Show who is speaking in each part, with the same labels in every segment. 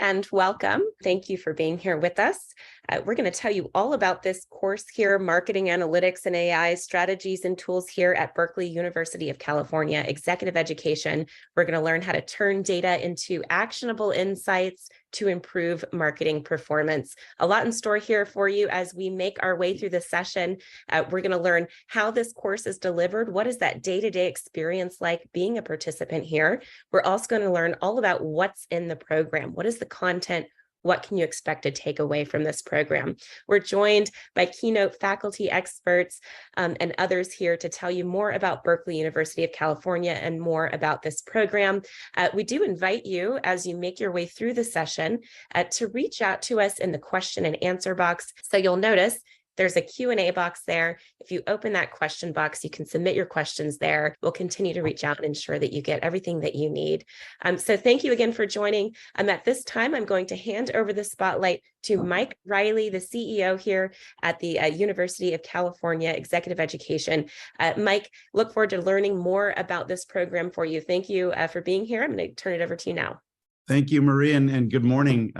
Speaker 1: and welcome. Thank you for being here with us. We're going to tell you all about this course here, Marketing Analytics and AI Strategies and Tools here at Berkeley, University of California, Executive Education. We're going to learn how to turn data into actionable insights to improve marketing performance. A lot in store here for you as we make our way through the session. We're going to learn how this course is delivered. What is that day-to-day experience like being a participant here? We're also going to learn all about what's in the program. What is the content? What can you expect to take away from this program? We're joined by keynote faculty experts and others here to tell you more about Berkeley University of California and more about this program. We do invite you, as you make your way through the session, to reach out to us in the question and answer box. So you'll notice there's a Q&A box there. If you open that question box, you can submit your questions there. We'll continue to reach out and ensure that you get everything that you need. So thank you again for joining. At this time, I'm going to hand over the spotlight to Mike Riley, the CEO here at the University of California Executive Education. Mike, look forward to learning more about this program for you. Thank you for being here. I'm going to turn it over to you now.
Speaker 2: Thank you, Marie, and good morning.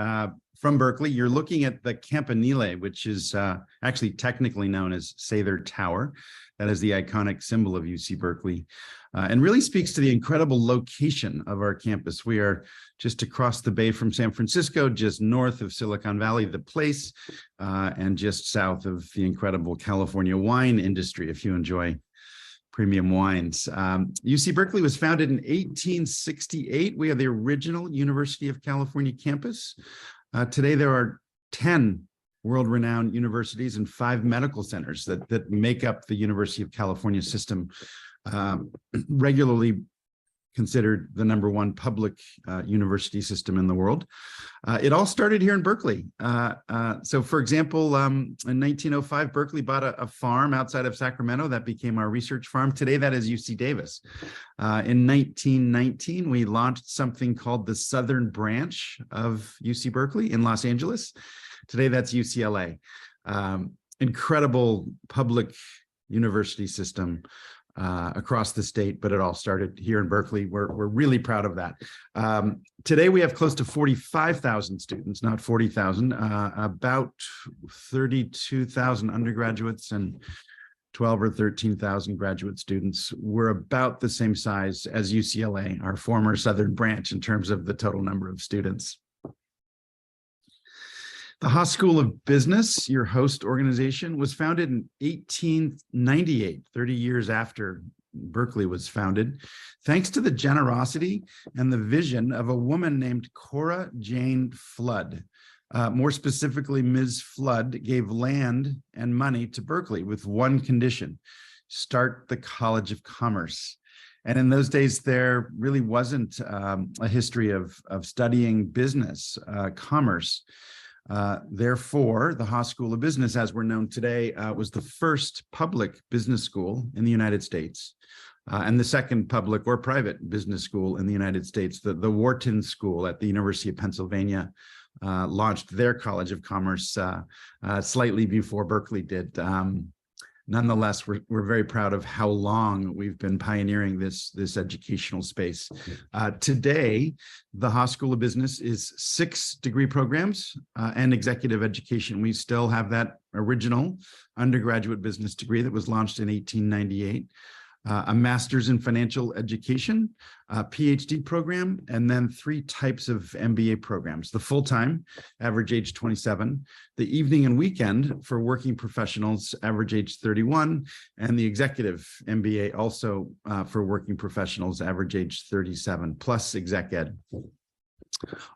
Speaker 2: From Berkeley, you're looking at the Campanile, which is actually technically known as Sather Tower. That is the iconic symbol of UC Berkeley, and really speaks to the incredible location of our campus. We are just across the bay from San Francisco, just north of Silicon Valley, the place, and just south of the incredible California wine industry, if you enjoy premium wines. UC Berkeley was founded in 1868. We are the original University of California campus. Today, there are 10 world-renowned universities and 5 medical centers that make up the University of California system, regularly considered the #1 public university system in the world. It all started here in Berkeley. So, for example, in 1905, Berkeley bought a farm outside of Sacramento that became our research farm. Today, that is UC Davis. In 1919, we launched something called the Southern Branch of UC Berkeley in Los Angeles. Today, that's UCLA. Incredible public university system across the state, but it all started here in Berkeley. We're really proud of that. Today, we have close to 45,000 students, not 40,000, about 32,000 undergraduates and 12 or 13,000 graduate students. We're about the same size as UCLA, our former Southern Branch, in terms of the total number of students. The Haas School of Business, your host organization, was founded in 1898, 30 years after Berkeley was founded, thanks to the generosity and the vision of a woman named Cora Jane Flood. More specifically, Ms. Flood gave land and money to Berkeley with one condition: start the College of Commerce. And in those days, there really wasn't a history of studying business, commerce. Therefore, the Haas School of Business, as we're known today, was the first public business school in the United States, and the second public or private business school in the United States. The Wharton School at the University of Pennsylvania launched their College of Commerce slightly before Berkeley did. Nonetheless, we're very proud of how long we've been pioneering this educational space. Today, the Haas School of Business is 6 degree programs and executive education. We still have that original undergraduate business degree that was launched in 1898. A master's in financial education, a PhD program, and then 3 types of MBA programs: the full-time, average age 27, the evening and weekend for working professionals, average age 31, and the executive MBA also for working professionals, average age 37, plus exec ed.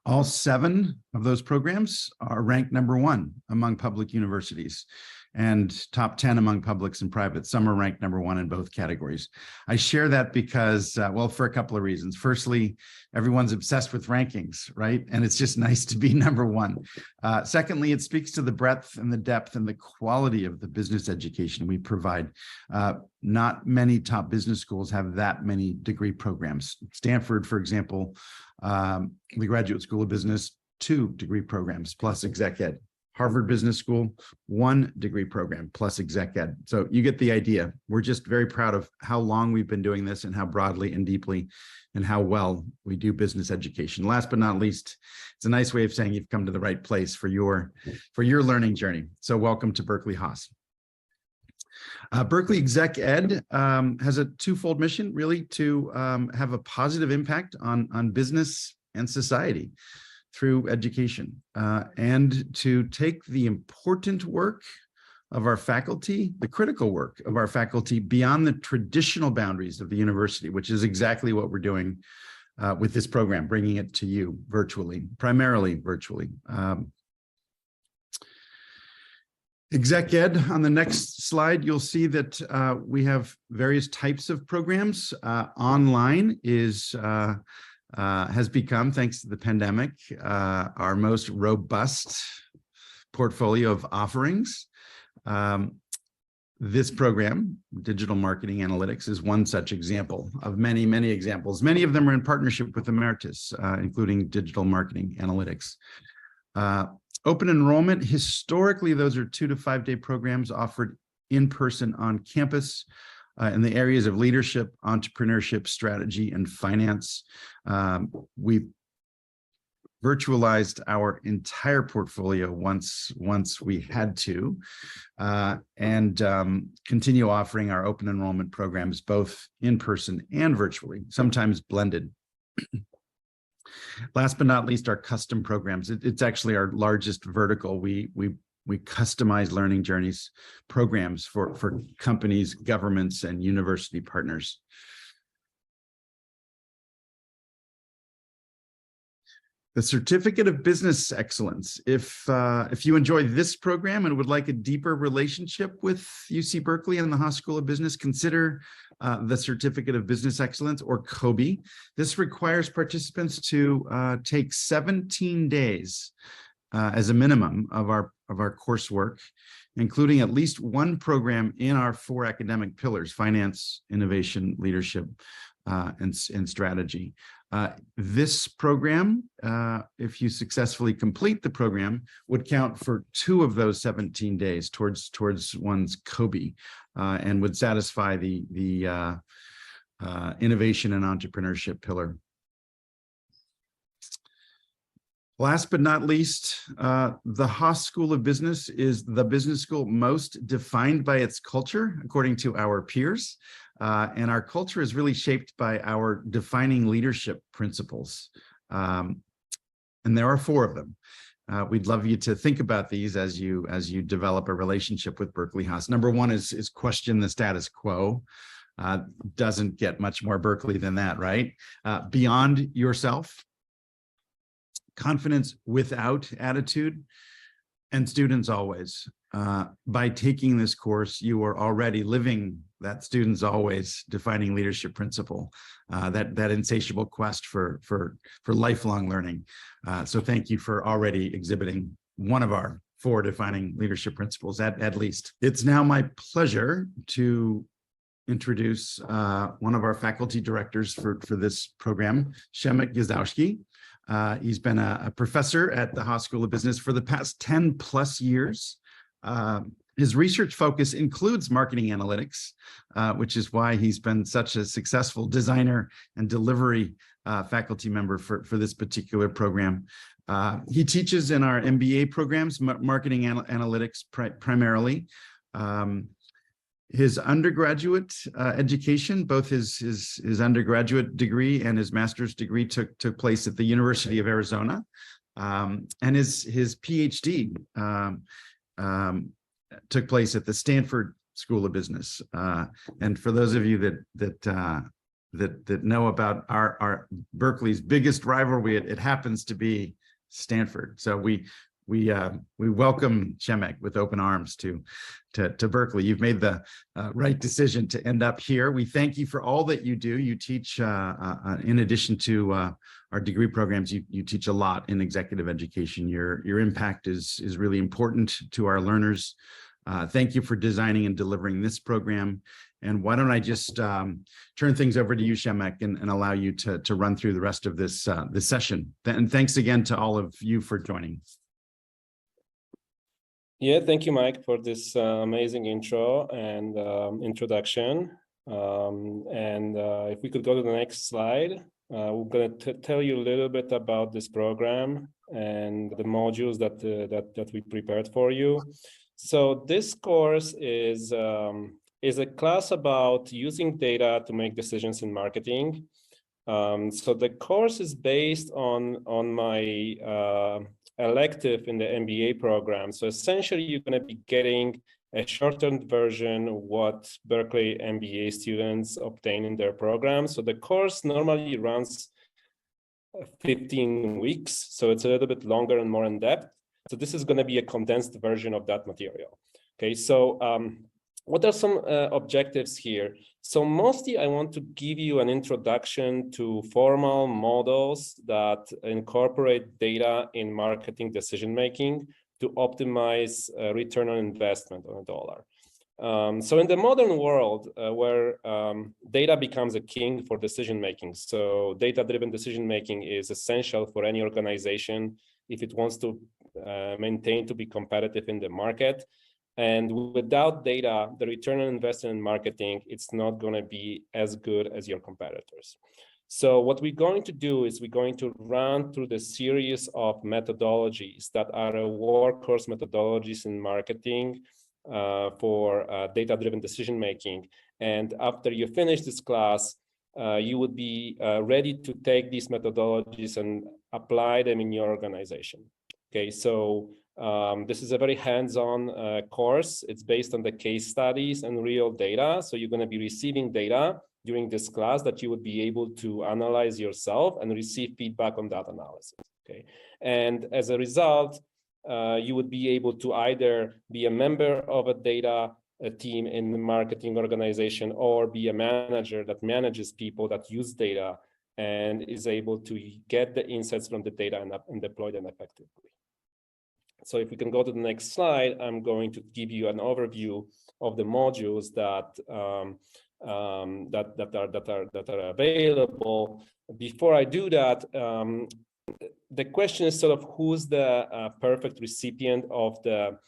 Speaker 2: All 7 of those programs are ranked #1 among public universities and top 10 among publics and privates. Some are ranked #1 in both categories. I share that because, well, for a couple of reasons. Firstly, everyone's obsessed with rankings, right? And it's just nice to be #1. Secondly, it speaks to the breadth and the depth and the quality of the business education we provide. Not many top business schools have that many degree programs. Stanford, for example, the Graduate School of Business, 2 degree programs plus exec ed. Harvard Business School, 1 degree program plus exec ed. So you get the idea. We're just very proud of how long we've been doing this and how broadly and deeply and how well we do business education. Last but not least, it's a nice way of saying you've come to the right place for your learning journey. So welcome to Berkeley Haas. Berkeley Exec Ed has a twofold mission, really, to have a positive impact on business and society through education, and to take the important work of our faculty, the critical work of our faculty, beyond the traditional boundaries of the university, which is exactly what we're doing with this program, bringing it to you virtually, primarily virtually. Exec Ed, on the next slide, you'll see that we have various types of programs. Online has become, thanks to the pandemic, our most robust portfolio of offerings. This program, Digital Marketing Analytics, is one such example of many, many examples. Many of them are in partnership with Emeritus, including Digital Marketing Analytics. Open enrollment, historically, those are 2 to 5 day programs offered in person on campus in the areas of leadership, entrepreneurship, strategy, and finance. We've virtualized our entire portfolio once we had to, and continue offering our open enrollment programs both in person and virtually, sometimes blended. Last but not least, our custom programs. It's actually our largest vertical. We customize learning journeys programs for companies, governments, and university partners. The Certificate of Business Excellence. If you enjoy this program and would like a deeper relationship with UC Berkeley and the Haas School of Business, consider the Certificate of Business Excellence, or COBE. This requires participants to take 17 days as a minimum of our coursework, including at least 1 program in our 4 academic pillars: finance, innovation, leadership, and strategy. This program, if you successfully complete the program, would count for 2 of those 17 days towards one's COBE, and would satisfy the innovation and entrepreneurship pillar. Last but not least, the Haas School of Business is the business school most defined by its culture, according to our peers. And our culture is really shaped by our defining leadership principles. And there are 4 of them. We'd love you to think about these as you develop a relationship with Berkeley Haas. Number 1 is question the status quo. Doesn't get much more Berkeley than that, right? Beyond yourself. Confidence without attitude, and students always. By taking this course, you are already living that students always defining leadership principle, that insatiable quest for lifelong learning. So thank you for already exhibiting one of our 4 defining leadership principles, at least. It's now my pleasure to introduce one of our faculty directors for this program, Przemek Gazowski. He's been a professor at the Haas School of Business for the past 10 plus years. His research focus includes marketing analytics, which is why he's been such a successful designer and delivery faculty member for this particular program. He teaches in our MBA programs, marketing analytics primarily. His undergraduate education, both his undergraduate degree and his master's degree took place at the University of Arizona, and his PhD took place at the Stanford School of Business. And for those of you that know about our Berkeley's biggest rivalry, it happens to be Stanford. So we welcome Przemek with open arms to Berkeley. You've made the right decision to end up here. We thank you for all that you do. You teach, in addition to our degree programs, you teach a lot in executive education. Your impact is really important to our learners. Thank you for designing and delivering this program. And why don't I just turn things over to you, Przemek, and allow you to run through the rest of this session. And thanks again to all of you for joining.
Speaker 3: Yeah, thank you, Mike, for this amazing intro and introduction. If we could go to the next slide, we're going to tell you a little bit about this program and the modules that we prepared for you. So this course is a class about using data to make decisions in marketing. So the course is based on my elective in the MBA program. So essentially, you're going to be getting a shortened version of what Berkeley MBA students obtain in their program. So the course normally runs 15 weeks. So it's a little bit longer and more in depth. So this is going to be a condensed version of that material. Okay, so what are some objectives here? So mostly I want to give you an introduction to formal models that incorporate data in marketing decision-making to optimize return on investment on a dollar. So in the modern world where data becomes a king for decision-making, so data-driven decision-making is essential for any organization if it wants to maintain to be competitive in the market. And without data, the return on investment in marketing, it's not going to be as good as your competitors. So what we're going to do is we're going to run through the series of methodologies that are workhorse methodologies in marketing for data-driven decision-making. And after you finish this class, you would be ready to take these methodologies and apply them in your organization. Okay, so this is a very hands-on course. It's based on the case studies and real data. So you're going to be receiving data during this class that you would be able to analyze yourself and receive feedback on that analysis. Okay, and as a result, you would be able to either be a member of a team in the marketing organization or be a manager that manages people that use data and is able to get the insights from the data and deploy them effectively. So if we can go to the next slide, I'm going to give you an overview of the modules that are available. Before I do that, the question is sort of who's the perfect recipient of the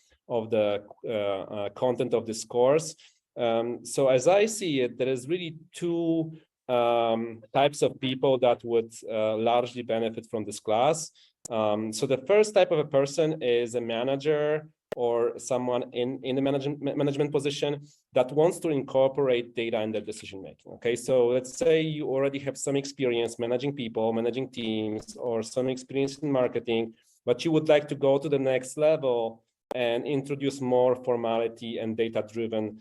Speaker 3: content of this course. So as I see it, there is really two types of people that would largely benefit from this class. So the first type of a person is a manager or someone in the management position that wants to incorporate data in their decision making. Okay, so let's say you already have some experience managing people, managing teams, or some experience in marketing, but you would like to go to the next level and introduce more formality and data-driven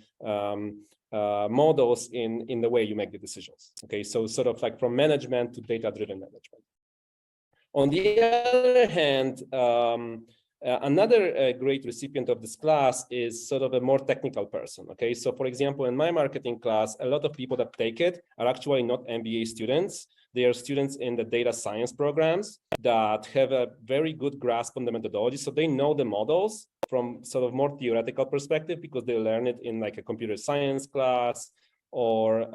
Speaker 3: models in the way you make the decisions. Okay, so sort of like from management to data-driven management. On the other hand, another great recipient of this class is sort of a more technical person. Okay, so for example, in my marketing class, a lot of people that take it are actually not MBA students. They are students in the data science programs that have a very good grasp on the methodology. So they know the models from sort of more theoretical perspective because they learn it in like a computer science class or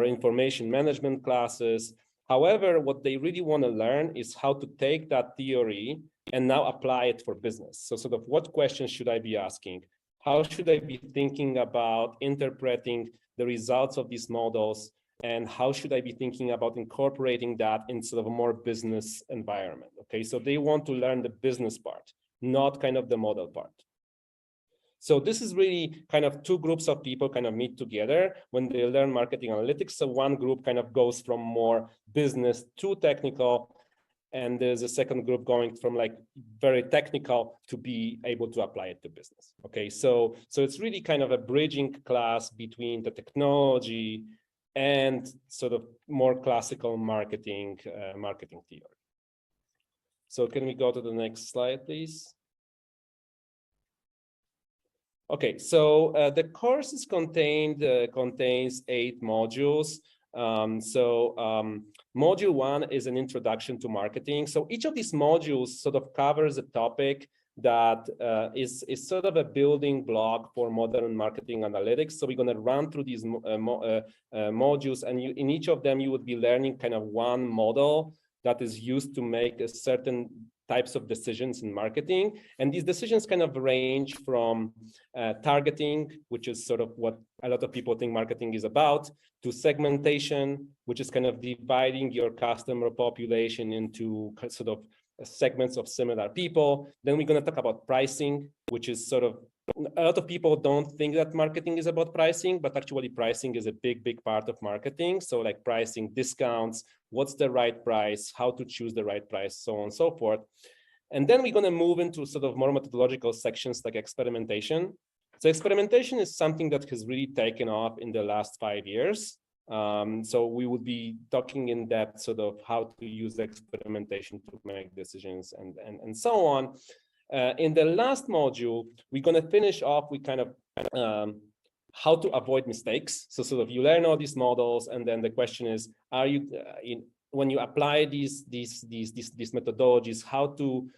Speaker 3: information management classes. However, what they really want to learn is how to take that theory and now apply it for business. So sort of what questions should I be asking? How should I be thinking about interpreting the results of these models? And how should I be thinking about incorporating that in sort of a more business environment? Okay, so they want to learn the business part, not kind of the model part. So this is really kind of two groups of people kind of meet together when they learn marketing analytics. So one group kind of goes from more business to technical, and there's a second group going from like very technical to be able to apply it to business. Okay, so it's really kind of a bridging class between the technology and sort of more classical marketing theory. So can we go to the next slide, please? Okay, so the course is contains 8 modules. Module 1 is an introduction to marketing. So each of these modules sort of covers a topic that is sort of a building block for modern marketing analytics. So we're going to run through these modules, and in each of them, you would be learning kind of one model that is used to make a certain types of decisions in marketing. And these decisions kind of range from targeting, which is sort of what a lot of people think marketing is about, to segmentation, which is kind of dividing your customer population into sort of segments of similar people. Then we're going to talk about pricing, which is sort of, a lot of people don't think that marketing is about pricing, but actually pricing is a big part of marketing. So like pricing, discounts, what's the right price, how to choose the right price, so on and so forth. And then we're going to move into sort of more methodological sections like experimentation. So experimentation is something that has really taken off in the last 5 years. So we would be talking in depth sort of how to use experimentation to make decisions and so on. In the last module, we're going to finish off with kind of how to avoid mistakes. So sort of you learn all these models, and then the question is, are you when you apply these methodologies, how to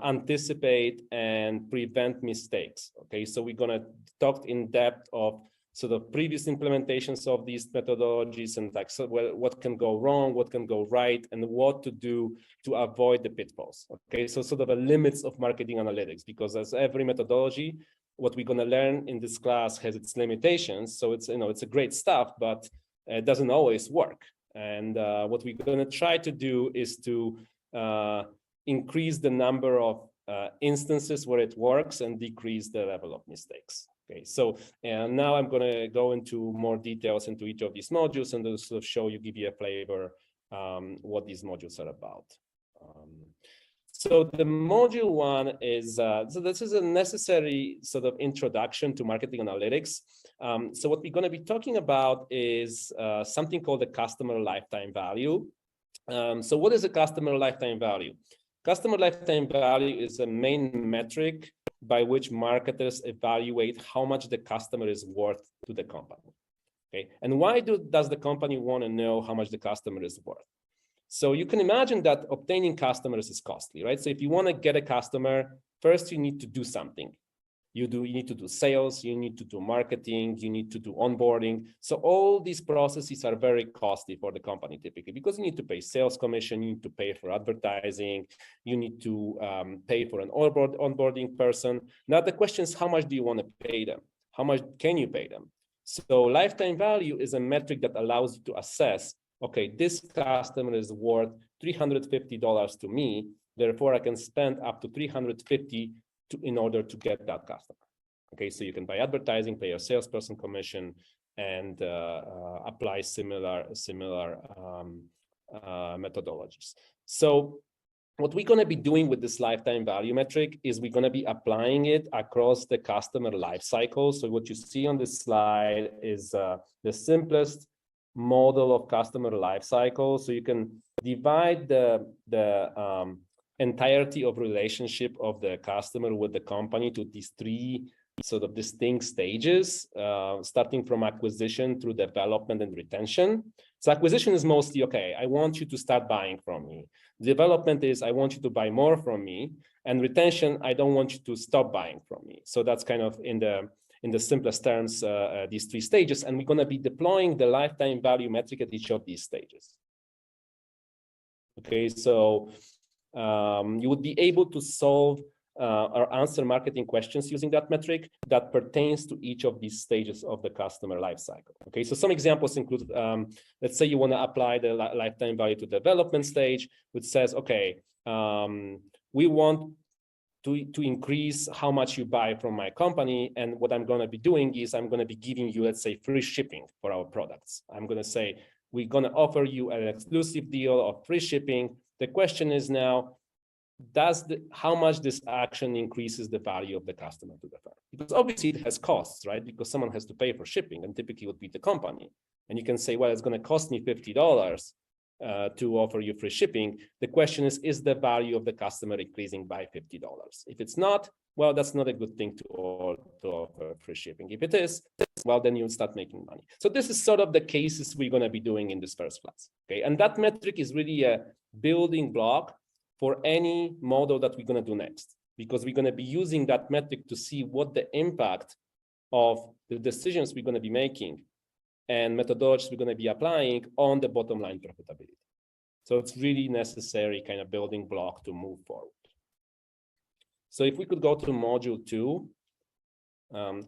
Speaker 3: anticipate and prevent mistakes? Okay, so we're going to talk in depth of sort of previous implementations of these methodologies and like so what can go wrong, what can go right, and what to do to avoid the pitfalls. Okay, so sort of the limits of marketing analytics, because as every methodology, what we're going to learn in this class has its limitations. So it's, it's a great stuff, but it doesn't always work. And what we're going to try to do is to increase the number of instances where it works and decrease the level of mistakes. Okay, so now I'm going to go into more details into each of these modules and sort of show you, give you a flavor what these modules are about. So the module one is, so this is a necessary sort of introduction to marketing analytics. So what we're going to be talking about is something called the customer lifetime value. So what is a customer lifetime value? Customer lifetime value is a main metric by which marketers evaluate how much the customer is worth to the company. Okay, and why does the company want to know how much the customer is worth? So you can imagine that obtaining customers is costly, right? So if you want to get a customer, first you need to do something. You need to do sales, you need to do marketing, you need to do onboarding. So all these processes are very costly for the company typically, because you need to pay sales commission, you need to pay for advertising, you need to pay for an onboarding person. Now the question is, how much do you want to pay them? How much can you pay them? So lifetime value is a metric that allows you to assess, okay, this customer is worth $350 to me, therefore I can spend up to $350 in order to get that customer. Okay, so you can buy advertising, pay a salesperson commission, and apply similar methodologies. So what we're going to be doing with this lifetime value metric is we're going to be applying it across the customer life cycle. So what you see on this slide is the simplest model of customer life cycle. So you can divide the entirety of relationship of the customer with the company to these three sort of distinct stages, starting from acquisition through development and retention. So acquisition is mostly, okay, I want you to start buying from me. Development is, I want you to buy more from me. And retention, I don't want you to stop buying from me. So that's kind of in the simplest terms, these three stages. And we're going to be deploying the lifetime value metric at each of these stages. Okay, so you would be able to solve or answer marketing questions using that metric that pertains to each of these stages of the customer life cycle. Okay, so some examples include, let's say you want to apply the lifetime value to development stage, which says, okay, we want to increase how much you buy from my company. And what I'm going to be doing is I'm going to be giving you, let's say, free shipping for our products. I'm going to say, we're going to offer you an exclusive deal of free shipping. The question is now, how much this action increases the value of the customer to the firm? Because obviously it has costs, right? Because someone has to pay for shipping, and typically it would be the company. And you can say, well, it's going to cost me $50 to offer you free shipping. The question is the value of the customer increasing by $50? If it's not, well, that's not a good thing to offer free shipping. If it is, well, then you'll start making money. So this is sort of the cases we're going to be doing in this first class. Okay, and that metric is really a building block for any model that we're going to do next, because we're going to be using that metric to see what the impact of the decisions we're going to be making and methodologies we're going to be applying on the bottom line profitability. So it's really necessary kind of building block to move forward. So if we could go to module 2.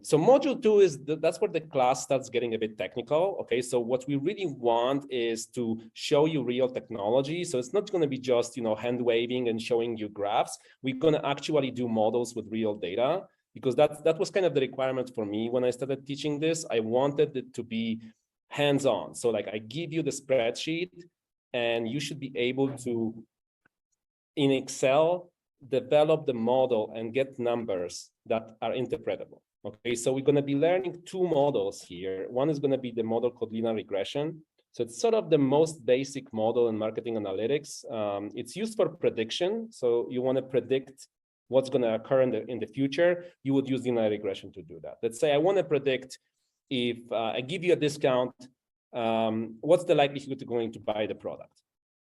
Speaker 3: So module 2 is that's where the class starts getting a bit technical. Okay, so what we really want is to show you real technology. So it's not going to be just, you know, hand waving and showing you graphs. We're going to actually do models with real data, because that was kind of the requirement for me when I started teaching this. I wanted it to be hands-on. So like I give you the spreadsheet and you should be able to, in Excel, develop the model and get numbers that are interpretable. Okay, so we're going to be learning 2 models here. One is going to be the model called linear regression. So it's sort of the most basic model in marketing analytics. It's used for prediction. So you want to predict what's going to occur in the future. You would use linear regression to do that. Let's say I want to predict if I give you a discount, what's the likelihood you're going to buy the product?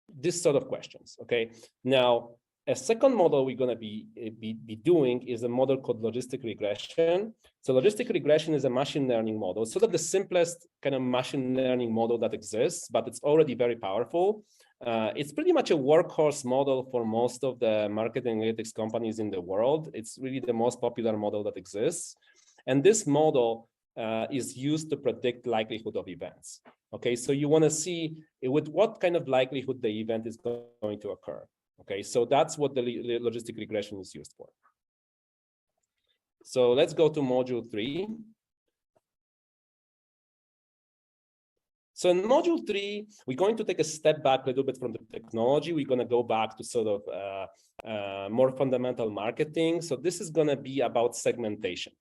Speaker 3: This sort of questions. Okay, now a second model we're going to be doing is a model called logistic regression. So logistic regression is a machine learning model. It's sort of the simplest kind of machine learning model that exists, but it's already very powerful. It's pretty much a workhorse model for most of the marketing analytics companies in the world. It's really the most popular model that exists. And this model is used to predict likelihood of events. Okay, so you want to see with what kind of likelihood the event is going to occur. Okay, so that's what the logistic regression is used for. So let's go to module 3. So in module 3, we're going to take a step back a little bit from the technology. We're going to go back to sort of more fundamental marketing. So this is going to be about segmentation.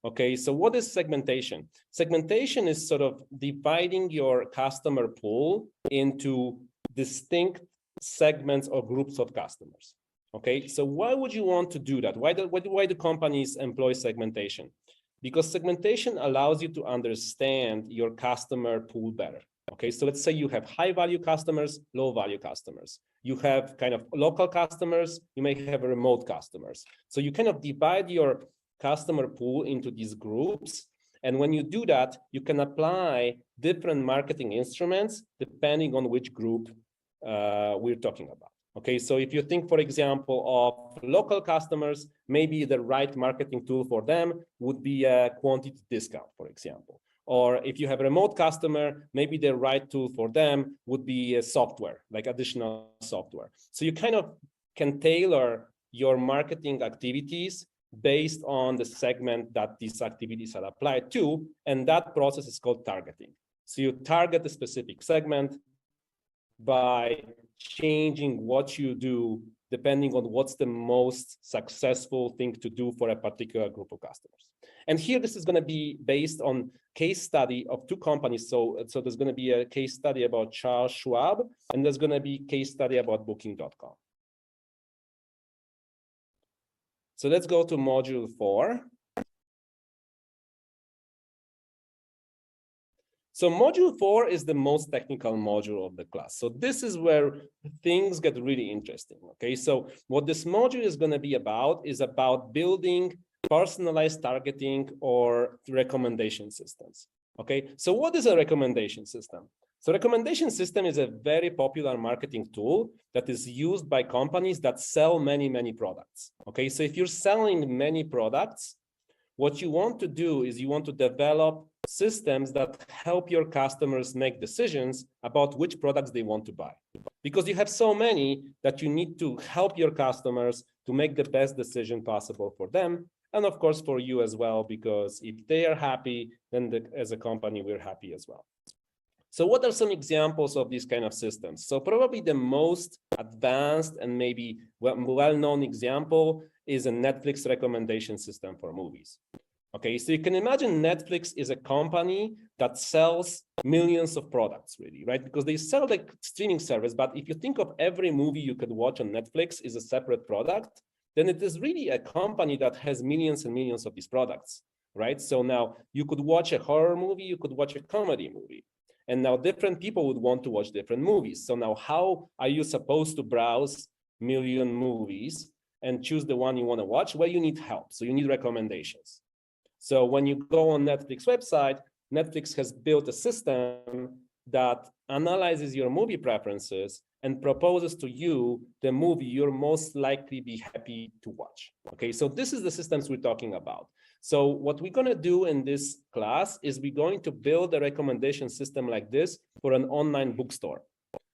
Speaker 3: Okay, so what is segmentation? Segmentation is sort of dividing your customer pool into distinct segments or groups of customers. Okay, so why would you want to do that? Why do companies employ segmentation? Because segmentation allows you to understand your customer pool better. Okay, so let's say you have high value customers, low value customers. You have kind of local customers, you may have remote customers. So you kind of divide your customer pool into these groups. And when you do that, you can apply different marketing instruments depending on which group we're talking about. Okay, so if you think, for example, of local customers, maybe the right marketing tool for them would be a quantity discount, for example. Or if you have a remote customer, maybe the right tool for them would be a software, like additional software. So you kind of can tailor your marketing activities based on the segment that these activities are applied to, and that process is called targeting. So you target a specific segment by changing what you do depending on what's the most successful thing to do for a particular group of customers. And here, this is going to be based on case study of 2 companies. So there's going to be a case study about Charles Schwab, and there's going to be case study about Booking.com. So let's go to module 4. So module 4 is the most technical module of the class. So this is where things get really interesting. Okay, so what this module is going to be about is about building personalized targeting or recommendation systems. Okay, so what is a recommendation system? So recommendation system is a very popular marketing tool that is used by companies that sell many products. Okay, so if you're selling many products, what you want to do is you want to develop systems that help your customers make decisions about which products they want to buy. Because you have so many that you need to help your customers to make the best decision possible for them. And of course, for you as well, because if they are happy, then as a company, we're happy as well. So what are some examples of these kind of systems? So probably the most advanced and maybe well-known example is a Netflix recommendation system for movies. Okay, so you can imagine Netflix is a company that sells millions of products, really, right? Because they sell the streaming service, but if you think of every movie you could watch on Netflix is a separate product, then it is really a company that has millions and millions of these products, right? So now you could watch a horror movie, you could watch a comedy movie. And now different people would want to watch different movies. So now how are you supposed to browse million movies and choose the one you want to watch? Well, you need help. So you need recommendations. So when you go on Netflix website, Netflix has built a system that analyzes your movie preferences and proposes to you the movie you're most likely be happy to watch. Okay, so this is the systems we're talking about. So what we're going to do in this class is we're going to build a recommendation system like this for an online bookstore.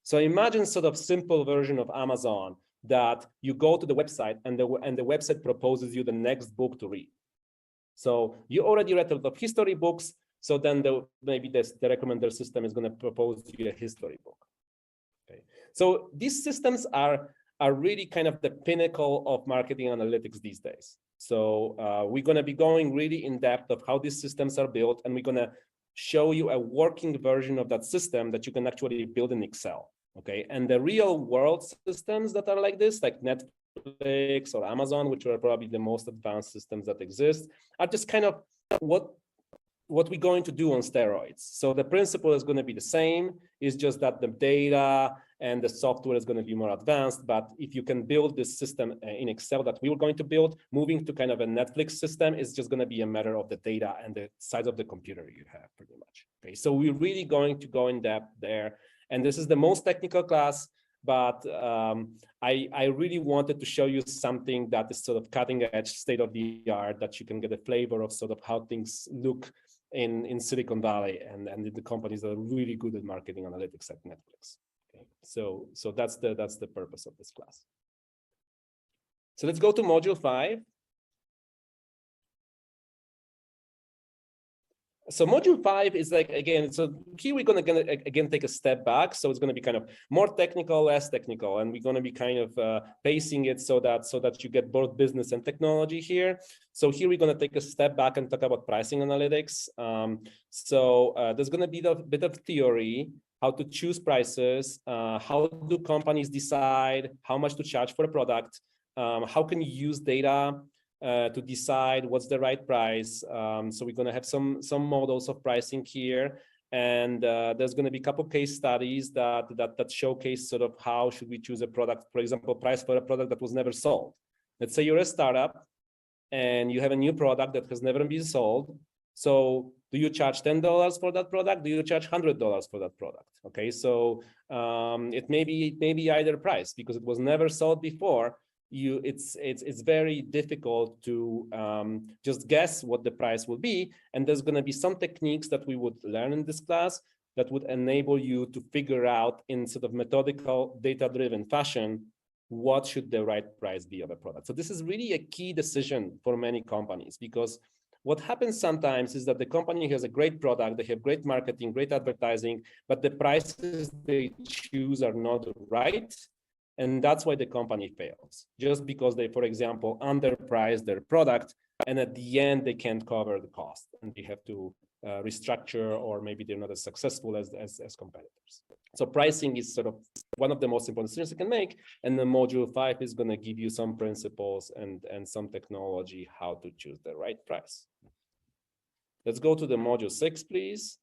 Speaker 3: So imagine sort of simple version of Amazon that you go to the website and the website proposes you the next book to read. So you already read a lot of history books. So then maybe the recommender system is going to propose you a history book. Okay. So these systems are really kind of the pinnacle of marketing analytics these days. So we're going to be going really in depth of how these systems are built, and we're going to show you a working version of that system that you can actually build in Excel. Okay, and the real world systems that are like this, like Netflix or Amazon, which are probably the most advanced systems that exist, are just kind of what we're going to do on steroids. So the principle is going to be the same. It's just that the data and the software is going to be more advanced. But if you can build this system in Excel that we were going to build, moving to kind of a Netflix system is just going to be a matter of the data and the size of the computer you have, pretty much. Okay, so we're really going to go in depth there. And this is the most technical class, but I really wanted to show you something that is sort of cutting edge, state of the art, that you can get a flavor of sort of how things look in Silicon Valley and the companies that are really good at marketing analytics at Netflix. Okay, so that's the purpose of this class. So let's go to module 5. So module 5 is like, again, so here we're going to again take a step back. So it's going to be kind of more technical, less technical, and we're going to be kind of pacing it so that you get both business and technology here. So here we're going to take a step back and talk about pricing analytics. There's going to be a bit of theory, how to choose prices, how do companies decide how much to charge for a product, how can you use data to decide what's the right price. So we're going to have some models of pricing here, and there's going to be a couple case studies that showcase sort of how should we choose a product. For example, price for a product that was never sold. Let's say you're a startup and you have a new product that has never been sold. So do you charge $10 for that product? Do you charge $100 for that product? Okay, so it may be either price because it was never sold before. It's very difficult to just guess what the price will be, and there's going to be some techniques that we would learn in this class that would enable you to figure out in sort of methodical, data-driven fashion what should the right price be of a product. So this is really a key decision for many companies, because what happens sometimes is that the company has a great product, they have great marketing, great advertising, but the prices they choose are not right. And that's why the company fails, just because they, for example, underprice their product, and at the end they can't cover the cost, and they have to restructure, or maybe they're not as successful as competitors. So pricing is sort of one of the most important decisions you can make, and the module 5 is going to give you some principles and some technology how to choose the right price. Let's go to the module 6, please.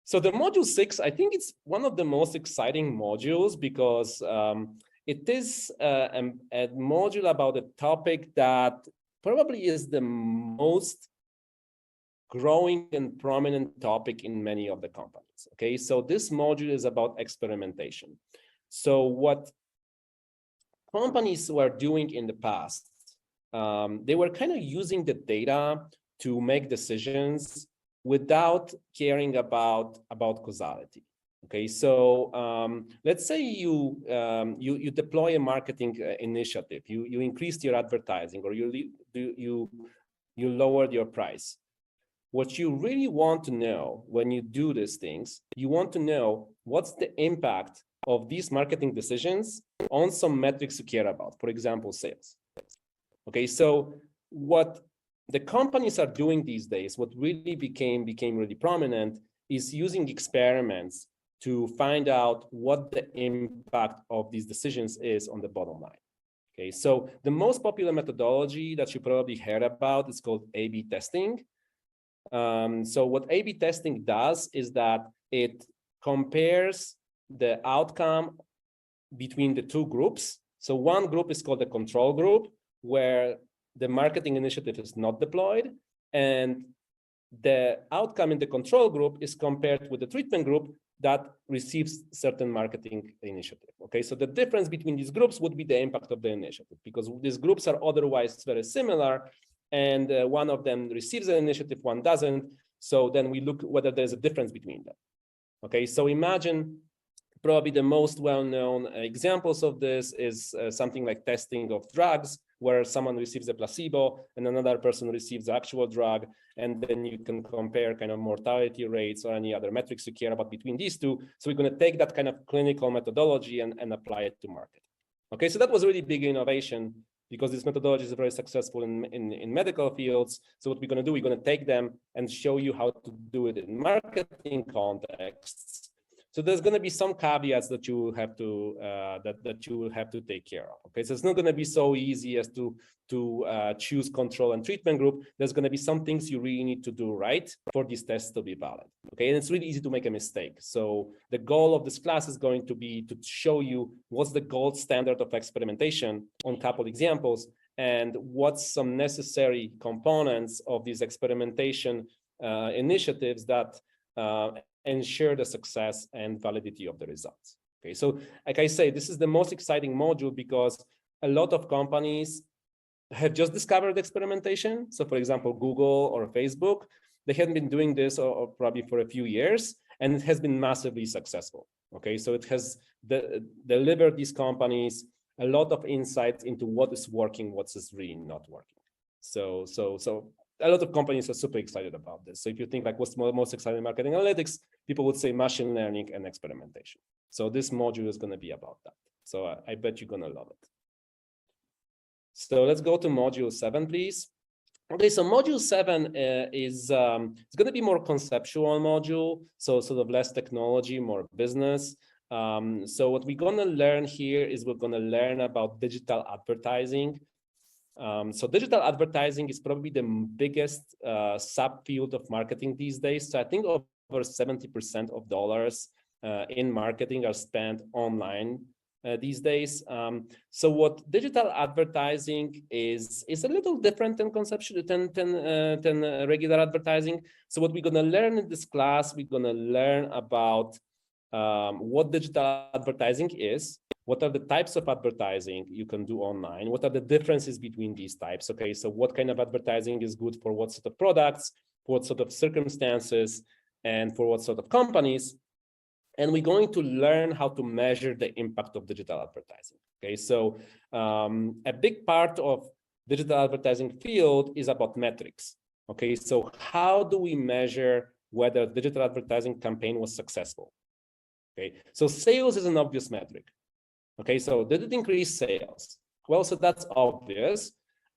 Speaker 3: So the module 6, I think it's one of the most exciting modules because it is a module about a topic that probably is the most growing and prominent topic in many of the companies. Okay, so this module is about experimentation. So what companies were doing in the past, they were kind of using the data to make decisions without caring about causality. Okay, so let's say you deploy a marketing initiative, you increased your advertising, or you lowered your price. What you really want to know when you do these things, you want to know what's the impact of these marketing decisions on some metrics you care about, for example, sales. Okay, so what the companies are doing these days, what really became really prominent, is using experiments to find out what the impact of these decisions is on the bottom line. Okay, so the most popular methodology that you probably heard about is called A/B testing. So what A/B testing does is that it compares the outcome between the two groups. So one group is called the control group, where the marketing initiative is not deployed, and the outcome in the control group is compared with the treatment group that receives certain marketing initiative. Okay, so the difference between these groups would be the impact of the initiative, because these groups are otherwise very similar, and one of them receives an initiative, one doesn't. So then we look whether there's a difference between them. Okay, so imagine probably the most well-known examples of this is something like testing of drugs, where someone receives a placebo and another person receives the actual drug, and then you can compare kind of mortality rates or any other metrics you care about between these two. So we're going to take that kind of clinical methodology and apply it to market. Okay, so that was a really big innovation, because this methodology is very successful in medical fields. So what we're going to do, we're going to take them and show you how to do it in marketing contexts. So there's going to be some caveats that you will have to that you will have to take care of. Okay, so it's not going to be so easy as to choose control and treatment group. There's going to be some things you really need to do right for these tests to be valid. Okay, and it's really easy to make a mistake. So the goal of this class is going to be to show you what's the gold standard of experimentation on a couple examples, and what's some necessary components of these experimentation initiatives that ensure the success and validity of the results. Okay, so like I say, this is the most exciting module, because a lot of companies have just discovered experimentation. So for example, Google or Facebook, they hadn't been doing this or probably for a few years, and it has been massively successful. Okay, so it has delivered these companies a lot of insights into what is working, what is really not working. So a lot of companies are super excited about this. So if you think like what's most exciting in marketing analytics, people would say machine learning and experimentation. So this module is going to be about that. So I bet you're going to love it. So let's go to module 7, please. Okay, so module 7 is it's going to be more conceptual module, so sort of less technology, more business. So what we're going to learn here is we're going to learn about digital advertising. So digital advertising is probably the biggest subfield of marketing these days. So I think over 70% of dollars in marketing are spent online these days. So what digital advertising is a little different than conceptual than regular advertising. So what we're going to learn in this class, we're going to learn about what digital advertising is. What are the types of advertising you can do online? What are the differences between these types? Okay, so what kind of advertising is good for what sort of products, for what sort of circumstances, and for what sort of companies? And we're going to learn how to measure the impact of digital advertising. Okay, so a big part of digital advertising field is about metrics. Okay, so how do we measure whether digital advertising campaign was successful? Okay, so sales is an obvious metric. Okay, so did it increase sales? Well, so that's obvious.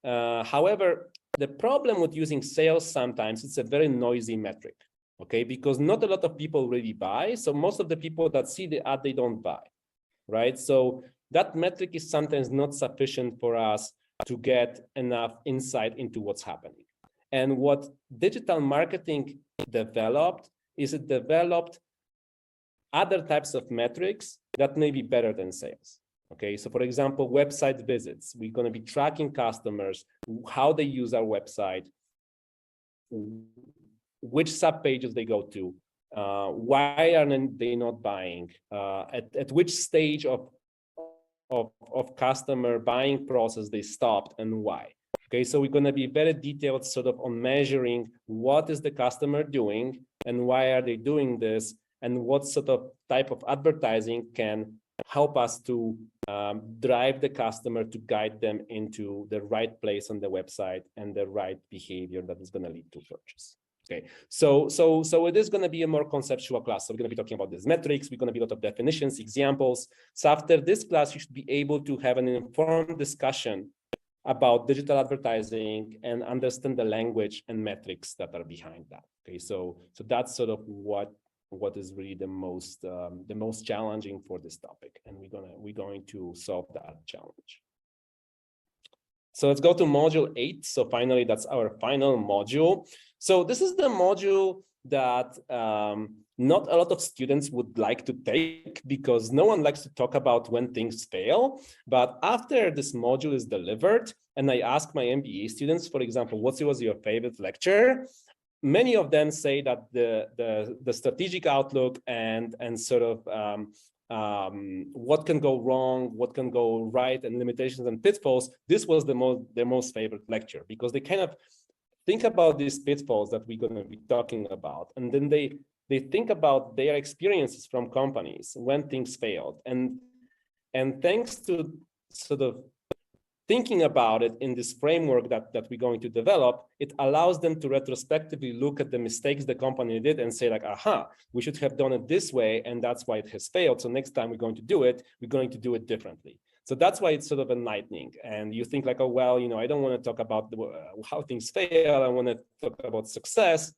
Speaker 3: However, the problem with using sales sometimes, it's a very noisy metric, okay? Because not a lot of people really buy. So most of the people that see the ad, they don't buy, right? So that metric is sometimes not sufficient for us to get enough insight into what's happening. And what digital marketing developed is it developed other types of metrics that may be better than sales. Okay, so for example, website visits. We're going to be tracking customers, how they use our website, which sub pages they go to, why are they not buying, at which stage of customer buying process they stopped and why. Okay, so we're going to be very detailed sort of on measuring what is the customer doing and why are they doing this, and what sort of type of advertising can help us to drive the customer to guide them into the right place on the website and the right behavior that is going to lead to purchase. Okay, so it is going to be a more conceptual class. So we're going to be talking about these metrics. We're going to be a lot of definitions, examples. So after this class, you should be able to have an informed discussion about digital advertising and understand the language and metrics that are behind that. Okay, so that's sort of what is really the most challenging for this topic, and we're going to solve that challenge. So let's go to module 8. So finally, that's our final module. So this is the module that not a lot of students would like to take, because no one likes to talk about when things fail. But after this module is delivered, and I ask my MBA students, for example, what was your favorite lecture? many of them say that the strategic outlook and sort of what can go wrong, what can go right, and limitations and pitfalls, this was their most favorite lecture, because they kind of think about these pitfalls that we're going to be talking about, and then they think about their experiences from companies when things failed, and thanks to sort of thinking about it in this framework that we're going to develop, it allows them to retrospectively look at the mistakes the company did and say like, aha, we should have done it this way, and that's why it has failed. So next time we're going to do it, we're going to do it differently. So that's why it's sort of enlightening. And you think like, oh, well, you know, I don't want to talk about how things fail. I want to talk about success.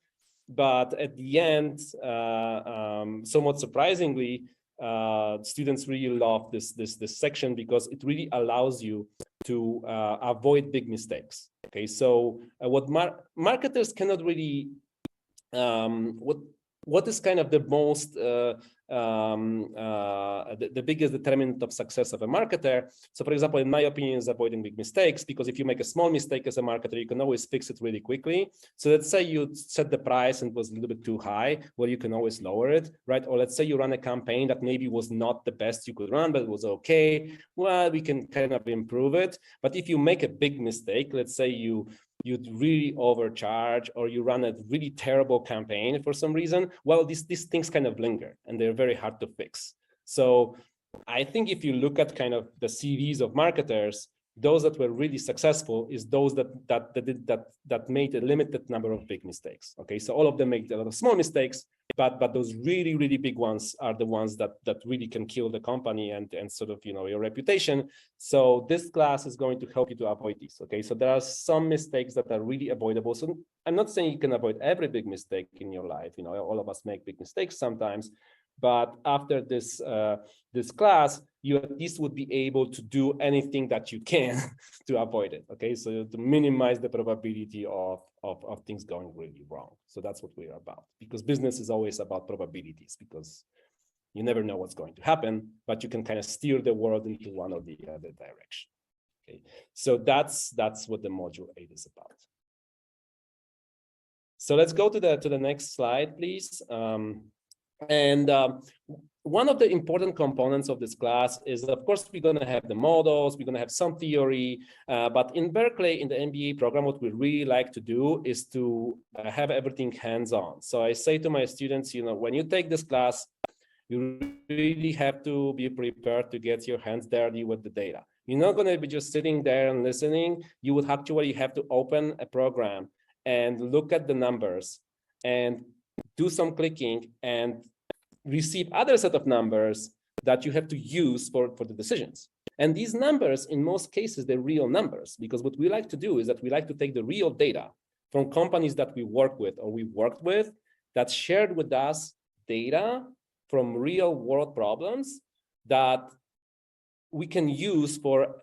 Speaker 3: But at the end, somewhat surprisingly, students really love this section, because it really allows you to avoid big mistakes. Okay, so what marketers cannot really, what is kind of the most the biggest determinant of success of a marketer? So for example, in my opinion, is avoiding big mistakes, because if you make a small mistake as a marketer, you can always fix it really quickly. So let's say you set the price and it was a little bit too high, well, you can always lower it, right? Or let's say you run a campaign that maybe was not the best you could run, but it was okay, well, we can kind of improve it. But if you make a big mistake, let's say you'd really overcharge, or you run a really terrible campaign for some reason, well, these things kind of linger and they're very hard to fix. So I think if you look at kind of the CVs of marketers, those that were really successful is those that made a limited number of big mistakes. Okay, so all of them make a lot of small mistakes, but those really, really big ones are the ones that really can kill the company and sort of, you know, your reputation. So this class is going to help you to avoid these. Okay, so there are some mistakes that are really avoidable. So I'm not saying you can avoid every big mistake in your life. You know, all of us make big mistakes sometimes. But after this this class, you at least would be able to do anything that you can to avoid it. Okay, so to minimize the probability of things going really wrong. So that's what we're about, because business is always about probabilities, because you never know what's going to happen, but you can kind of steer the world into one or the other direction. Okay, so that's what the module 8 is about. So let's go to the next slide, please. One of the important components of this class is, of course, we're going to have the models, we're going to have some theory, but in Berkeley, in the MBA program, what we really like to do is to have everything hands-on. So I say to my students, you know, when you take this class, you really have to be prepared to get your hands dirty with the data. You're not going to be just sitting there and listening. You would actually have to open a program and look at the numbers and do some clicking and receive other set of numbers that you have to use for the decisions. And these numbers, in most cases, they're real numbers, because what we like to do is that we like to take the real data from companies that we work with or we worked with that shared with us data from real world problems that we can use for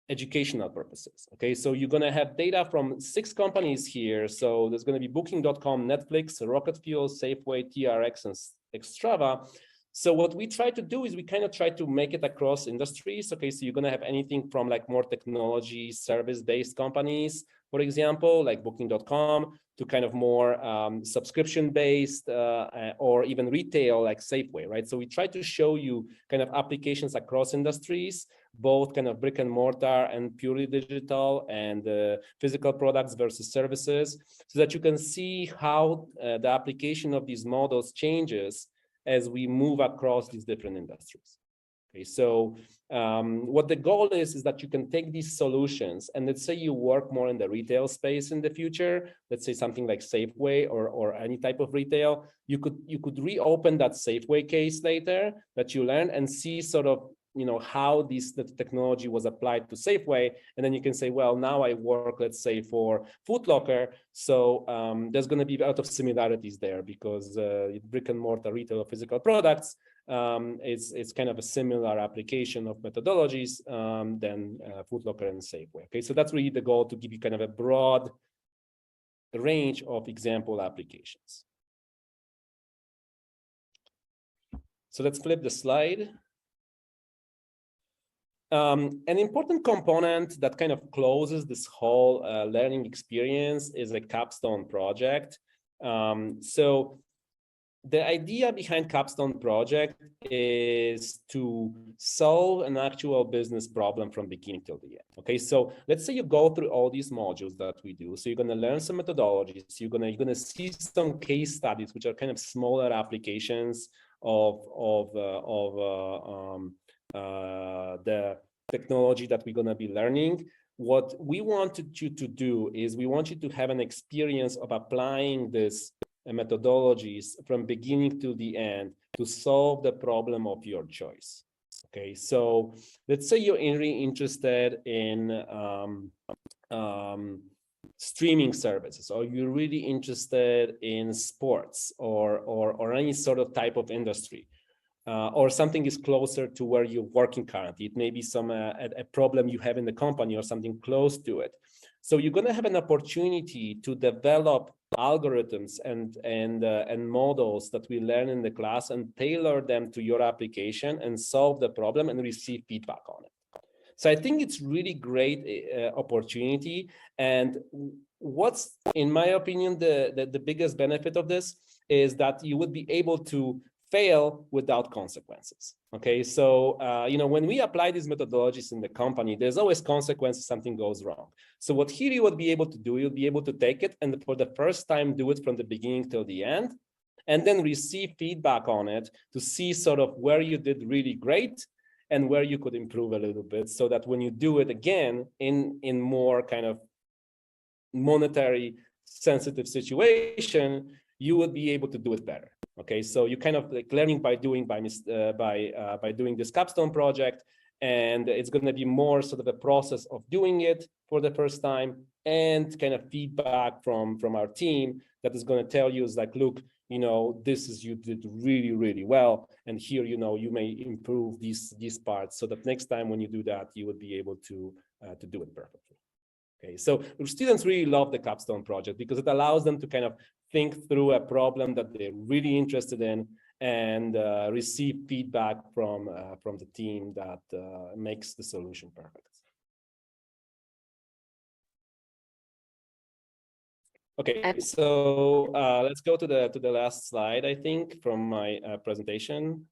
Speaker 3: educational purposes. Okay, so you're going to have data from 6 companies here. So there's going to be Booking.com, Netflix, Rocket Fuel, Safeway, TRX, and Extrava. So what we try to do is we kind of try to make it across industries. Okay, so you're going to have anything from like more technology service-based companies, for example, like Booking.com, to kind of more subscription-based or even retail like Safeway, right? So we try to show you kind of applications across industries, both kind of brick and mortar and purely digital, and physical products versus services, so that you can see how the application of these models changes as we move across these different industries. Okay, so what the goal is that you can take these solutions, and let's say you work more in the retail space in the future, let's say something like Safeway or any type of retail, you could reopen that Safeway case later that you learned and see sort of, you know, how the technology was applied to Safeway, and then you can say, well, now I work, let's say, for Foot Locker, so there's going to be a lot of similarities there, because brick and mortar retail of physical products, it's kind of a similar application of methodologies than Foot Locker and Safeway. Okay, so that's really the goal, to give you kind of a broad range of example applications. So let's flip the slide. An important component that kind of closes this whole learning experience is a capstone project. So the idea behind Capstone project is to solve an actual business problem from beginning till the end. Okay, so let's say you go through all these modules that we do. So you're going to learn some methodologies. You're going to see some case studies, which are kind of smaller applications of the technology that we're going to be learning. What we wanted you to do is we want you to have an experience of applying this methodologies from beginning to the end to solve the problem of your choice. Okay, so let's say you're really interested in streaming services, or you're really interested in sports or any sort of type of industry, or something is closer to where you're working currently. It may be some a problem you have in the company or something close to it. So you're going to have an opportunity to develop algorithms and models that we learn in the class and tailor them to your application and solve the problem and receive feedback on it. So I think it's really great opportunity. And what's, in my opinion, the biggest benefit of this is that you would be able to fail without consequences. Okay, so when we apply these methodologies in the company, there's always consequences, something goes wrong. So what here you would be able to do, you'll be able to take it and for the first time do it from the beginning till the end, and then receive feedback on it to see sort of where you did really great and where you could improve a little bit, so that when you do it again in more kind of monetary sensitive situation, you would be able to do it better. Okay, so you kind of like learning by doing by doing this capstone project, and it's going to be more sort of a process of doing it for the first time and kind of feedback from our team that is going to tell you is like, look, this is, you did really, really well, and here, you may improve these parts so that next time when you do that, you would be able to do it perfectly. Okay, so students really love the capstone project because it allows them to kind of think through a problem that they're really interested in and receive feedback from the team that makes the solution perfect. Okay, so let's go to the last slide, I think, from my presentation.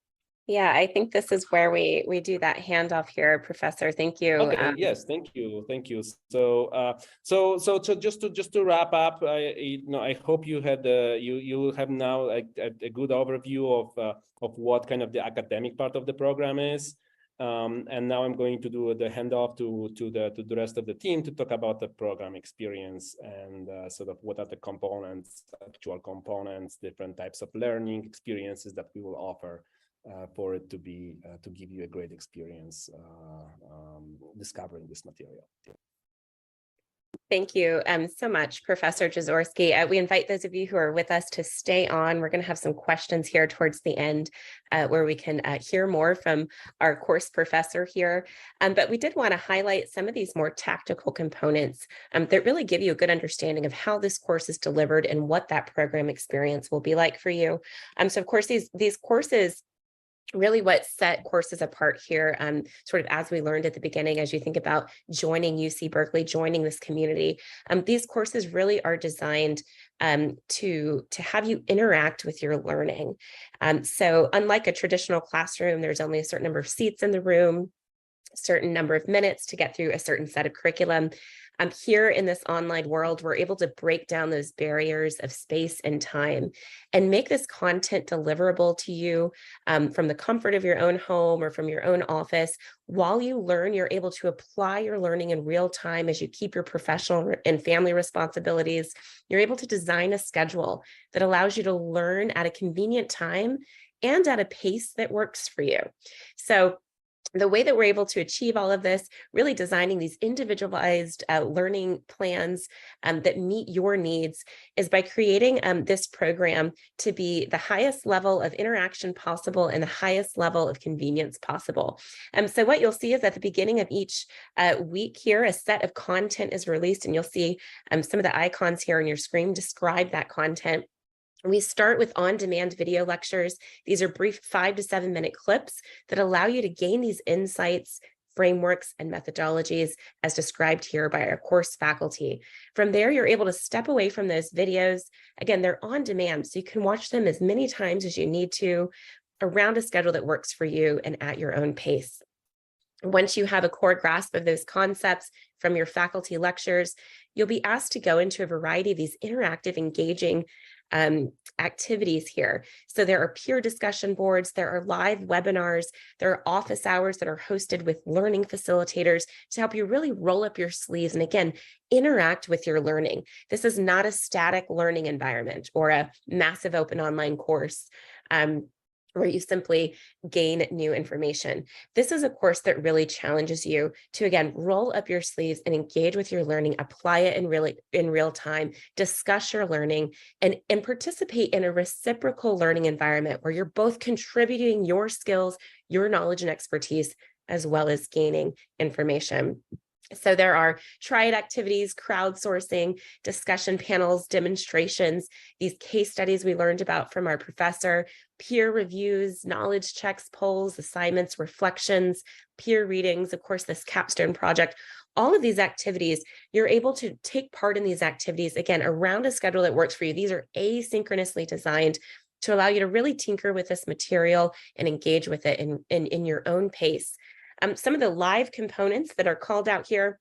Speaker 1: Yeah, I think this is where we do that handoff here, Professor. Thank you.
Speaker 3: Okay, yes, thank you. So just to wrap up, I hope you had you have now a good overview of what kind of the academic part of the program is, and now I'm going to do the handoff to the rest of the team to talk about the program experience and sort of what are the components, actual components, different types of learning experiences that we will offer. For it to give you a great experience discovering this material.
Speaker 1: Thank you so much, Professor Jaworski. We invite those of you who are with us to stay on. We're going to have some questions here towards the end where we can hear more from our course professor here. But we did want to highlight some of these more tactical components that really give you a good understanding of how this course is delivered and what that program experience will be like for you. So of course, these courses, really what set courses apart here, sort of as we learned at the beginning, as you think about joining UC Berkeley, joining this community, these courses really are designed to have you interact with your learning. So unlike a traditional classroom, there's only a certain number of seats in the room, a certain number of minutes to get through a certain set of curriculum. Here in this online world, we're able to break down those barriers of space and time and make this content deliverable to you from the comfort of your own home or from your own office. While you learn, you're able to apply your learning in real time as you keep your professional and family responsibilities. You're able to design a schedule that allows you to learn at a convenient time and at a pace that works for you. So the way that we're able to achieve all of this, really designing these individualized learning plans that meet your needs, is by creating this program to be the highest level of interaction possible and the highest level of convenience possible. So what you'll see is at the beginning of each week here, a set of content is released, and you'll see some of the icons here on your screen describe that content. We start with on-demand video lectures. These are brief 5 to 7 minute clips that allow you to gain these insights frameworks, and methodologies as described here by our course faculty. From there, you're able to step away from those videos. Again, they're on demand, so you can watch them as many times as you need to around a schedule that works for you and at your own pace. Once you have a core grasp of those concepts from your faculty lectures, you'll be asked to go into a variety of these interactive, engaging activities here. So there are peer discussion boards, there are live webinars, there are office hours that are hosted with learning facilitators to help you really roll up your sleeves and, again, interact with your learning. This is not a static learning environment or a massive open online course where you simply gain new information. This is a course that really challenges you to, again, roll up your sleeves and engage with your learning, apply it in real time, discuss your learning, and participate in a reciprocal learning environment where you're both contributing your skills, your knowledge and expertise, as well as gaining information. So there are triad activities, crowdsourcing, discussion panels, demonstrations, these case studies we learned about from our professor, peer reviews, knowledge checks, polls, assignments, reflections, peer readings, of course, this capstone project. All of these activities, you're able to take part in these activities, again, around a schedule that works for you. These are asynchronously designed to allow you to really tinker with this material and engage with it in your own pace. Some of the live components that are called out here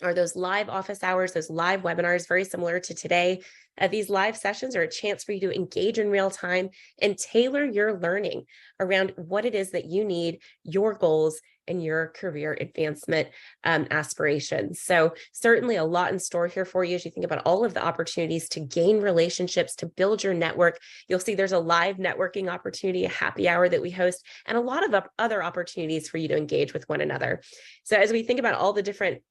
Speaker 1: are those live office hours, those live webinars, very similar to today. These live sessions are a chance for you to engage in real time and tailor your learning around what it is that you need, your goals, and your career advancement aspirations. So certainly a lot in store here for you as you think about all of the opportunities to gain relationships, to build your network. You'll see there's a live networking opportunity, a happy hour that we host, and a lot of other opportunities for you to engage with one another. So as we think about all the different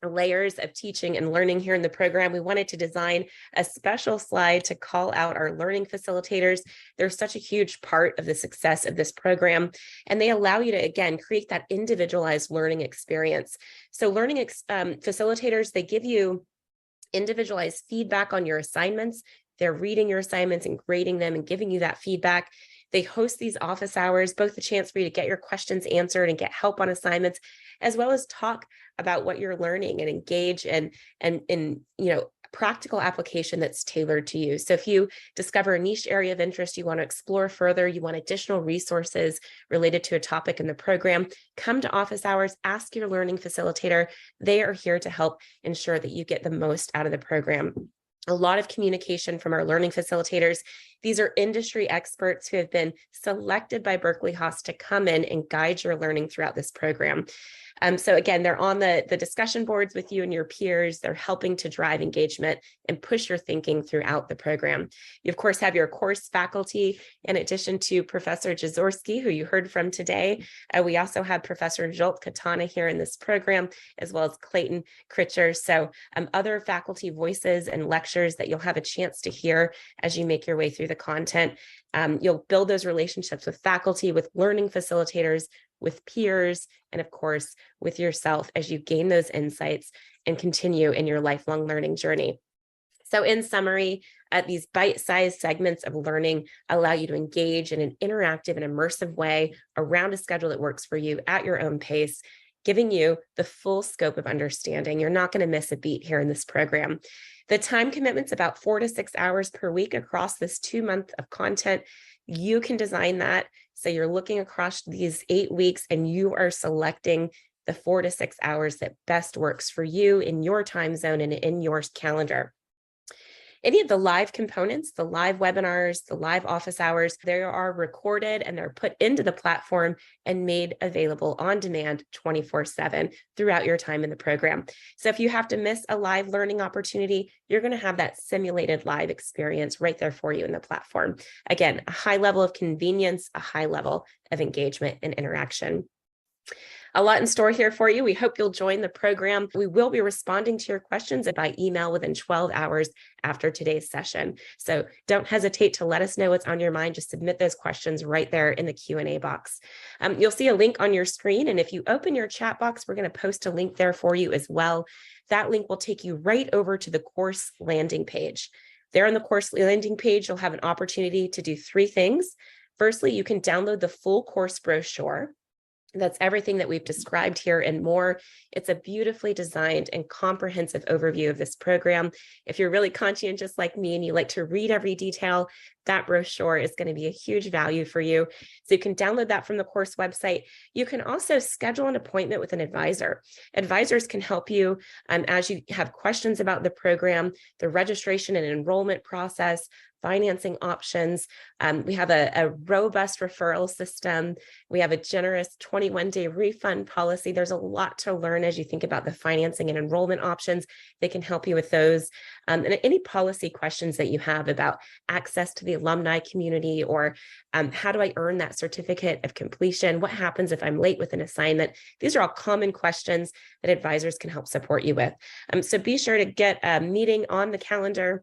Speaker 1: layers of teaching and learning here in the program, we wanted to design a special slide to call out our learning facilitators. They're such a huge part of the success of this program, and they allow you to, again, create that individualized learning experience. So learning facilitators, they give you individualized feedback on your assignments. They're reading your assignments and grading them and giving you that feedback. They host these office hours, both the chance for you to get your questions answered and get help on assignments, as well as talk about what you're learning and engage in practical application that's tailored to you. So if you discover a niche area of interest you want to explore further, you want additional resources related to a topic in the program, come to office hours, ask your learning facilitator. They are here to help ensure that you get the most out of the program. A lot of communication from our learning facilitators. These are industry experts who have been selected by Berkeley Haas to come in and guide your learning throughout this program. So again, they're on the discussion boards with you and your peers. They're helping to drive engagement and push your thinking throughout the program. You, of course, have your course faculty. In addition to Professor Jaworski, who you heard from today, we also have Professor Zsolt Katana here in this program, as well as Clayton Critcher. So other faculty voices and lectures that you'll have a chance to hear as you make your way through the content. You'll build those relationships with faculty, with learning facilitators, with peers, and of course, with yourself as you gain those insights and continue in your lifelong learning journey. So in summary, these bite-sized segments of learning allow you to engage in an interactive and immersive way around a schedule that works for you at your own pace, giving you the full scope of understanding. You're not going to miss a beat here in this program. The time commitment's about 4 to 6 hours per week across this 2 month of content. You can design that. So you're looking across these 8 weeks and you are selecting the 4 to 6 hours that best works for you in your time zone and in your calendar. Any of the live components, the live webinars, the live office hours, they are recorded and they're put into the platform and made available on demand 24/7 throughout your time in the program. So if you have to miss a live learning opportunity, you're going to have that simulated live experience right there for you in the platform. Again, a high level of convenience, a high level of engagement and interaction. A lot in store here for you. We hope you'll join the program. We will be responding to your questions by email within 12 hours after today's session. So don't hesitate to let us know what's on your mind. Just submit those questions right there in the Q&A box. You'll see a link on your screen. And if you open your chat box, we're going to post a link there for you as well. That link will take you right over to the course landing page. There on the course landing page, you'll have an opportunity to do 3 things. Firstly, you can download the full course brochure. That's everything that we've described here and more. It's a beautifully designed and comprehensive overview of this program. If you're really conscientious like me and you like to read every detail, that brochure is going to be a huge value for you. So you can download that from the course website. You can also schedule an appointment with an advisor. Advisors can help you as you have questions about the program, the registration and enrollment process, financing options. We have a robust referral system. We have a generous 21-day refund policy. There's a lot to learn as you think about the financing and enrollment options. They can help you with those. And any policy questions that you have about access to the alumni community, or how do I earn that certificate of completion? What happens if I'm late with an assignment? These are all common questions that advisors can help support you with. So be sure to get a meeting on the calendar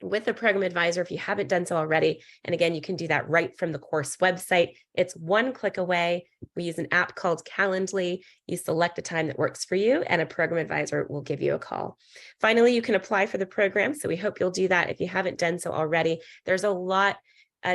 Speaker 1: with a program advisor if you haven't done so already. And again, you can do that right from the course website. It's one click away. We use an app called Calendly. You select a time that works for you, and a program advisor will give you a call. Finally, you can apply for the program. So we hope you'll do that if you haven't done so already. There's a lot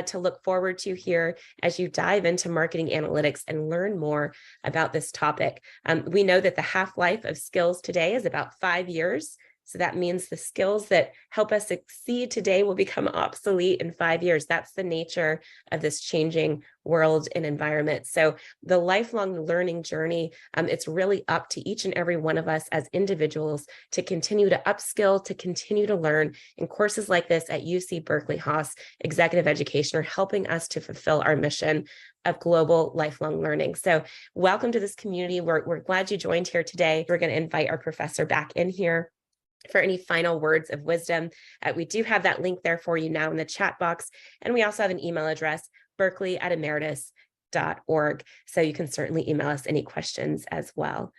Speaker 1: to look forward to here as you dive into marketing analytics and learn more about this topic. We know that the half-life of skills today is about 5 years. So that means the skills that help us succeed today will become obsolete in 5 years. That's the nature of this changing world and environment. So the lifelong learning journey, it's really up to each and every one of us as individuals to continue to upskill, to continue to learn. And courses like this at UC Berkeley Haas Executive Education are helping us to fulfill our mission of global lifelong learning. So welcome to this community. We're glad you joined here today. We're going to invite our professor back in here for any final words of wisdom. We do have that link there for you now in the chat box. And we also have an email address, berkeley@emeritus.org. So you can certainly email us any questions as well.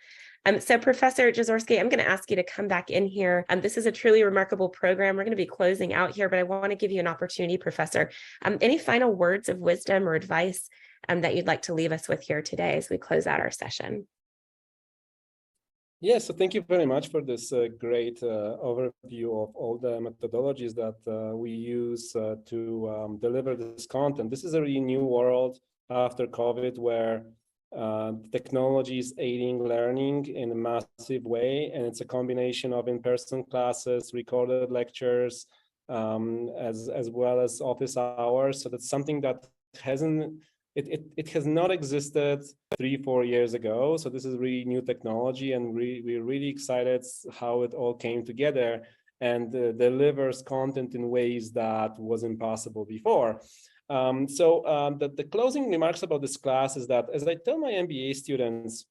Speaker 1: So Professor Jaworski, I'm going to ask you to come back in here. This is a truly remarkable program. We're going to be closing out here, but I want to give you an opportunity, Professor. Any final words of wisdom or advice that you'd like to leave us with here today as we close out our session?
Speaker 3: Yes, so thank you very much for this great overview of all the methodologies that we use to deliver this content. This is a really new world after COVID, where technology is aiding learning in a massive way, and it's a combination of in-person classes, recorded lectures, as well as office hours. So that's something that it has not existed 3-4 years ago. So this is really new technology, and we're really excited how it all came together and delivers content in ways that was impossible before. The closing remarks about this class is that, as I tell my MBA students,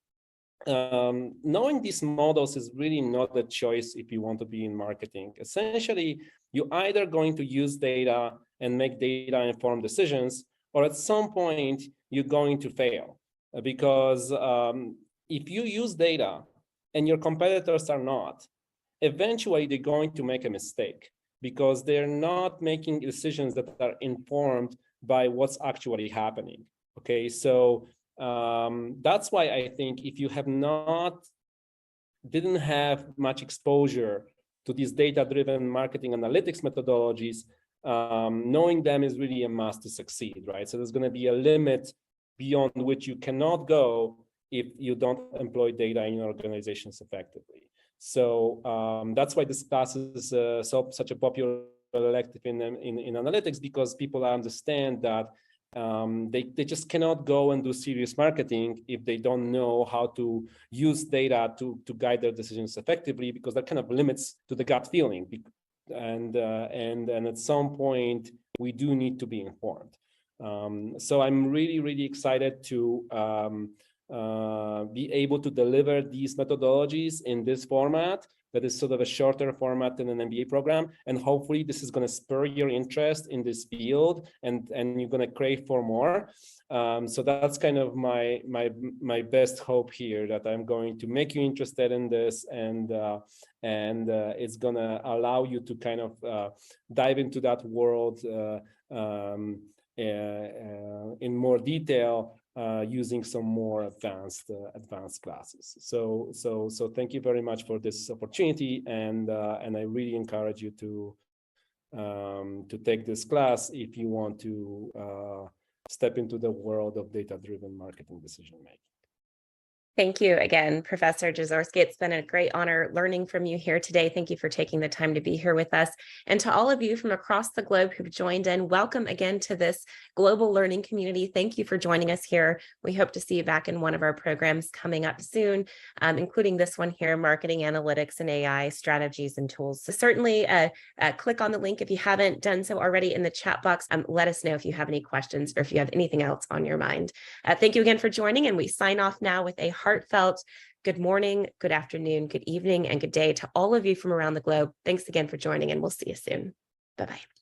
Speaker 3: knowing these models is really not a choice if you want to be in marketing. Essentially, you're either going to use data and make data-informed decisions, or at some point, you're going to fail. Because if you use data and your competitors are not, eventually they're going to make a mistake, because they're not making decisions that are informed by what's actually happening. Okay, so that's why I think if you didn't have much exposure to these data-driven marketing analytics methodologies, knowing them is really a must to succeed, right? So there's going to be a limit beyond which you cannot go if you don't employ data in your organizations effectively. So that's why this class is such a popular elective in analytics, because people understand that they just cannot go and do serious marketing if they don't know how to use data to guide their decisions effectively, because that kind of limits to the gut feeling. And at some point, we do need to be informed. So I'm really excited to be able to deliver these methodologies in this format that is sort of a shorter format than an MBA program. And hopefully this is going to spur your interest in this field, and you're going to crave for more. So that's kind of my best hope here, that I'm going to make you interested in this, and it's going to allow you to kind of dive into that world in more detail, using some more advanced classes. So thank you very much for this opportunity, and I really encourage you to take this class if you want to step into the world of data-driven marketing decision making.
Speaker 1: Thank you again, Professor Jaworski. It's been a great honor learning from you here today. Thank you for taking the time to be here with us. And to all of you from across the globe who've joined in, welcome again to this global learning community. Thank you for joining us here. We hope to see you back in one of our programs coming up soon, including this one here, Marketing Analytics and AI Strategies and Tools. So certainly click on the link if you haven't done so already in the chat box. Let us know if you have any questions or if you have anything else on your mind. Thank you again for joining, and we sign off now with a heartfelt good morning, good afternoon, good evening, and good day to all of you from around the globe. Thanks again for joining, and we'll see you soon. Bye-bye.